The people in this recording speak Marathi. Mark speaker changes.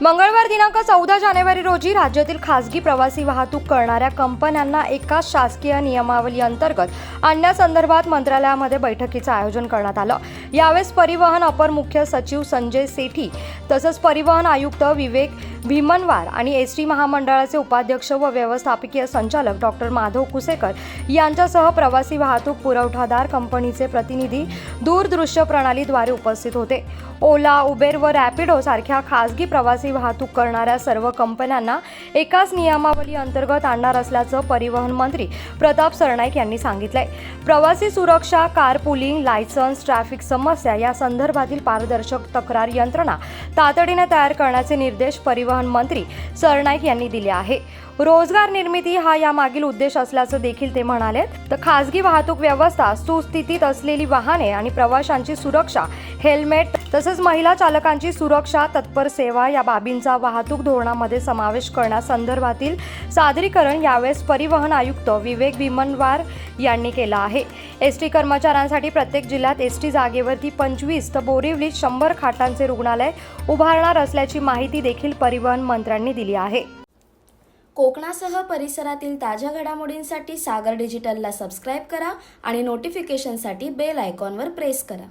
Speaker 1: मंगळवार दिनांक 14 जानेवारी रोजी राज्यातील खासगी प्रवासी वाहतूक करणाऱ्या कंपन्यांना एकाच शासकीय नियमावली अंतर्गत आणण्यासंदर्भात मंत्रालयामध्ये बैठकीचं आयोजन करण्यात आलं। यावेळेस परिवहन अपर मुख्य सचिव संजय सेठी तसंच परिवहन आयुक्त विवेक भीमनवार आणि एसटी महामंडळाचे उपाध्यक्ष व व्यवस्थापकीय संचालक डॉक्टर माधव कुसेकर यांच्यासह प्रवासी वाहतूक पुरवठादार कंपनीचे प्रतिनिधी दूरदृश्य प्रणालीद्वारे उपस्थित होते। ओला, उबेर व रॅपिडो सारख्या खासगी प्रवासी वाहतूक करणाऱ्या सर्व कंपन्यांना एकाच नियमावली अंतर्गत आणणार असल्याचं परिवहन मंत्री प्रताप सरनाईक यांनी सांगितलंय। प्रवासी सुरक्षा, कार पुलिंग, लायसन्स, ट्रॅफिक समस्या या संदर्भातील पारदर्शक तक्रार यंत्रणा तातडीने तयार करण्याचे निर्देश परिवहन मंत्री सरनाईक यांनी दिले आहे। रोजगार निर्मिती हा यामागील उद्देश असल्याचं देखील ते म्हणाले। तर खासगी वाहतूक व्यवस्था सुस्थितीत असलेली वाहने आणि प्रवाशांची सुरक्षा, हेल्मेट तसेच महिला चालकांची सुरक्षा, तत्पर सेवा या बाबींचा वाहतूक धोरणामध्ये समावेश करण्यासंदर्भातील सादरीकरण यावेळेस परिवहन आयुक्त विवेक भीमनवार यांनी केलं आहे। एसटी कर्मचाऱ्यांसाठी प्रत्येक जिल्ह्यात एसटी जागेवरती 25 तर बोरिवलीत 100 खाटांचे रुग्णालय उभारणार असल्याची माहिती देखील परिवहन मंत्र्यांनी दिली आहे।
Speaker 2: कोकणासह परिसरातील ताज्या घडामोडींसाठी सागर डिजिटलला सबस्क्राईब करा आणि नोटिफिकेशनसाठी बेल आयकॉनवर प्रेस करा।